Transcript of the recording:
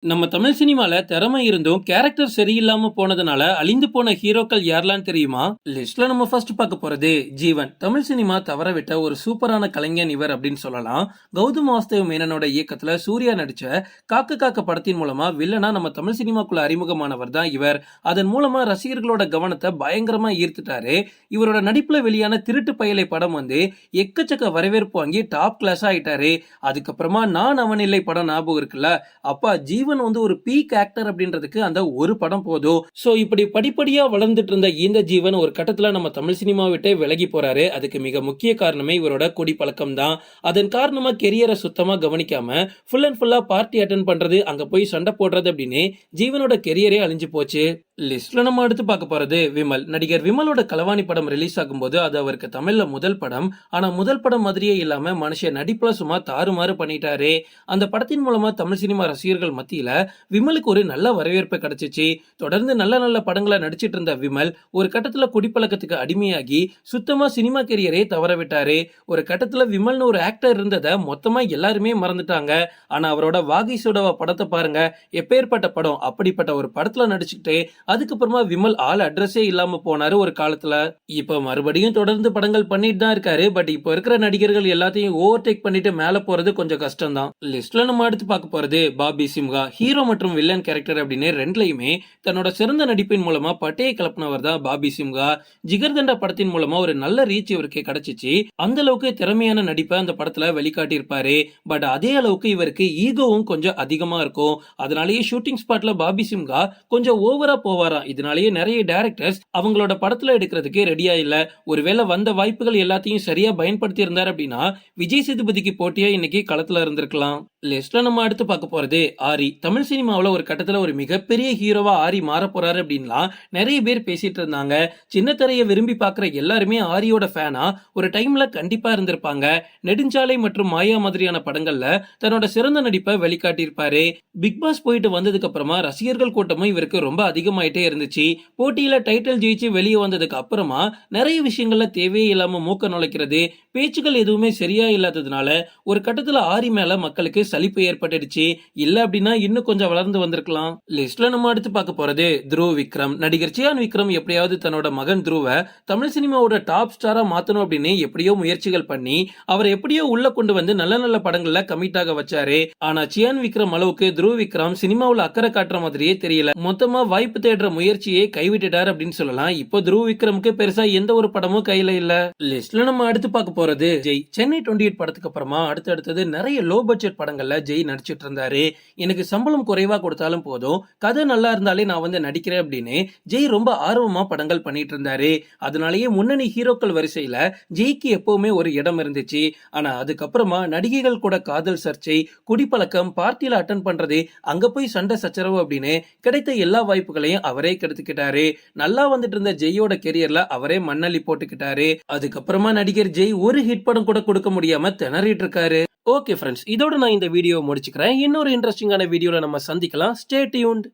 நம்ம தமிழ் சினிமால திறமை இருந்தும் கேரக்டர் சரியில்லாம போனதுனால அழிந்து போன ஹீரோக்கள் யாரெல்லாம் தெரியுமா? லிஸ்ட்ல நம்ம ஃபர்ஸ்ட் பார்க்க போறது ஜீவன். தமிழ் சினிமா தவற விட்ட ஒரு சூப்பரான கலைஞன் இவர் அப்படின்னு சொல்லலாம். கௌதம் வாசுதேவ் மேனனோட இயக்கத்துல சூர்யா நடிச்ச காக்க காக்க படத்தின் மூலமா வில்லனா நம்ம தமிழ் சினிமாக்குள்ள அறிமுகமானவர் தான் இவர். அதன் மூலமா ரசிகர்களோட கவனத்தை பயங்கரமா ஈர்த்துட்டாரு. இவரோட நடிப்புல வெளியான திருட்டு பயலை படம் எக்கச்சக்க வரவேற்பு வாங்கி டாப் கிளாஸ் ஆயிட்டாரு. அதுக்கப்புறமா நான் அவன் இல்லை படம் ஞாபகம் இருக்குல்ல, அப்பா ஜீவன் ஒரு பீக் ஆக்டர் அப்படின்றதுக்கு அந்த ஒரு படம் போதும். சோ இப்படி படிப்படியா வளர்ந்துட்டு இருந்த இந்த ஜீவன் ஒரு கட்டத்துல நம்ம தமிழ் சினிமா விட்டே விலகி போறாரு. அதுக்கு மிக முக்கிய காரணமே இவரோட குடிப்பழக்கம் தான். அதன் காரணமா கெரியரை சுத்தமா கவனிக்காம ஃபுல் அண்ட் ஃபுல்லா பார்ட்டி அட்டென்ட் பண்றது, அங்க போய் சண்டை போடுறது அப்படின்னு ஜீவனோட கெரியரே அழிஞ்சு போச்சு. லிஸ்ட்ல நம்ம அடுத்து பார்க்க போறது விமல். நடிகர் விமலோட களவாணி படம் ரிலீஸ் ஆகும்போது அது அவருக்கு தமிழ்ல முதல் படம். ஆனா முதல் படம் மாதிரியே இல்லாம மனுஷன் நடிப்புல சும்மா தாறுமாறு பண்ணிட்டாரு. அந்த படத்தின் மூலமா தமிழ் சினிமா ரசிகர்கள் மத்தியில விமலுக்கு ஒரு நல்ல வரவேற்பு கிடைச்சிச்சு. தொடர்ந்து நல்ல நல்ல படங்களை நடிச்சிட்டு இருந்த விமல் ஒரு கட்டத்துல குடிப்பழக்கத்துக்கு அடிமையாகி சுத்தமா சினிமா கெரியரே தவற விட்டாரு. ஒரு கட்டத்துல விமல்னு ஒரு ஆக்டர் இருந்ததை மொத்தமா எல்லாருமே மறந்துட்டாங்க. ஆனா அவரோட வாகை சுடவா படத்தை பாருங்க, எப்பேற்பட்ட படம். அப்படிப்பட்ட ஒரு படத்துல நடிச்சுக்கிட்டு அதுக்கப்புறமா விமல் ஆள் அட்ரஸே இல்லாம போனாரு ஒரு காலத்துல. இப்ப மறுபடியும் தொடர்ந்து படங்கள் பண்ணிட்டு தான் இருக்காரு. பட் இப்ப இருக்கிற நடிகர்கள் எல்லாத்தையும் ஓவர்டேக் பண்ணிட்டு மேல போறது கொஞ்சம் கஷ்டம் தான். லிஸ்ட்ல நம்ம அடுத்து பார்க்க போறது பாபி சிம்ஹா. ஹீரோ மற்றும் வில்லன் கேரக்டர் அப்படின்னு ரெண்டுலயுமே தன்னோட சிறந்த நடிப்பின் மூலமா பட்டையை கிளப்பினவர் தான் பாபி சிம்ஹா. ஜிகர்தண்டா படத்தின் மூலமா ஒரு நல்ல ரீச் இவருக்கு கிடைச்சிச்சு. அந்த அளவுக்கு திறமையான நடிப்பை அந்த படத்துல வெளிக்காட்டி இருப்பாரு. பட் அதே அளவுக்கு இவருக்கு ஈகோவும் கொஞ்சம் அதிகமா இருக்கும். அதனாலேயே ஷூட்டிங் ஸ்பாட்ல பாபி சிம்ஹா கொஞ்சம் ஓவரா போவாராம். இதனாலேயே நிறைய டைரக்டர்ஸ் அவங்களோட படத்துல எடுக்கிறதுக்கு ரெடியா இல்ல. ஒருவேளை வந்த வாய்ப்புகள் எல்லாத்தையும் சரியா பயன்படுத்தி இருந்தார் அப்படின்னா விஜய் சேதுபதிக்கு போட்டியா இன்னைக்கு களத்துல இருந்திருக்கலாம். லிஸ்ட்ல நம்ம அடுத்து பார்க்க போறது ஆரி. தமிழ் சினிமாவில் ஒரு கட்டத்துல ஒரு மிகப்பெரிய ஹீரோவா ஆரி மாற போறாரு அப்படின்லாம் நிறைய பேர் பேசிட்டு இருந்தாங்க. சின்ன திரையை விரும்பி பார்க்குற எல்லாருமே ஆரியோட ஃபேனா ஒரு டைம்ல கண்டிப்பா இருந்திருப்பாங்க. நெடுஞ்சாலை மற்றும் மாயா மாதிரியான படங்கள்ல தன்னோட சிறந்த நடிப்பை வெளிக்காட்டியிருப்பாரு. பிக் பாஸ் போயிட்டு வந்ததுக்கு அப்புறமா ரசிகர்கள் கூட்டமும் இவருக்கு ரொம்ப அதிகமாயிட்டே இருந்துச்சு. போட்டியில டைட்டில் ஜெயிச்சு வெளியே வந்ததுக்கு அப்புறமா நிறைய விஷயங்கள்ல தேவையே இல்லாம மூக்க நுழைக்கிறது, பேச்சுகள் எதுவுமே சரியா இல்லாததுனால ஒரு கட்டத்துல ஆரி மேல மக்களுக்கு சலிப்பு ஏற்பட்டுடுச்சு. இல்ல அப்படின்னா இன்னும் கொஞ்சம் வளர்ந்து வந்திருக்கலாம். லிஸ்ட்ல நம்ம அடுத்து பார்க்க போறது துருவ் விக்ரம். நடிகர் சியான் விக்ரம் எப்படியாவது தன்னோட மகன் துருவ தமிழ் சினிமாவோட டாப் ஸ்டாரா மாத்தணும் அப்படின்னு எப்படியோ முயற்சிகள் பண்ணி அவரை எப்படியோ உள்ள கொண்டு வந்து நல்ல நல்ல படங்கள்ல கமிட் ஆக வச்சாரு. ஆனா சியான் விக்ரம் அளவுக்கு துருவ் விக்ரம் சினிமாவுல அக்கறை காட்டுற மாதிரியே தெரியல. மொத்தமா வாய்ப்பு தேடுற முயற்சியை கைவிட்டுட்டார் அப்படின்னு சொல்லலாம். இப்போ துருவ் விக்ரமுக்கு பெருசா எந்த ஒரு படமும் கையில இல்ல. லிஸ்ட்ல நம்ம அடுத்து பார்க்க போறது ஜெய். சென்னை 28 படத்துக்கு அப்புறமா அடுத்தது நிறைய லோ பட்ஜெட் படங்கள்ல ஜெய் நடிச்சிட்டு இருந்தாரு. எனக்கு சம்பளம் குறைவா கொடுத்தாலும் போதும், கதை நல்லா இருந்தாலே நான் நடிக்கிறேன் அப்படின்னு ஜெய் ரொம்ப ஆர்வமா படங்கள் பண்ணிட்டு இருந்தாரு. அதனாலேயே முன்னணி ஹீரோக்கள் வரிசையில ஜெய்க்கு எப்பவுமே ஒரு இடம் இருந்துச்சு. ஆனா அதுக்கப்புறமா நடிகைகள் கூட காதல் சர்ச்சை, குடிப்பழக்கம், பார்ட்டியில அட்டன் பண்றது, அங்க போய் சண்டை சச்சரவு அப்படின்னு கிடைத்த எல்லா வாய்ப்புகளையும் அவரே கெடுத்துக்கிட்டாரு. நல்லா வந்துட்டு இருந்த ஜெயோட கெரியர்ல அவரே மண்ணள்ளி போட்டுக்கிட்டாரு. அதுக்கப்புறமா நடிகர் ஜெய் ஒரு ஹிட் படம் கூட கொடுக்க முடியாம திணறிட்டு இருக்காரு. ஓகே ஃப்ரெண்ட்ஸ், இதோட நான் இந்த வீடியோ முடிச்சுக்கிறேன். இன்னொரு இன்ட்ரெஸ்டிங்கான வீடியோல நம்ம சந்திக்கலாம். Stay tuned.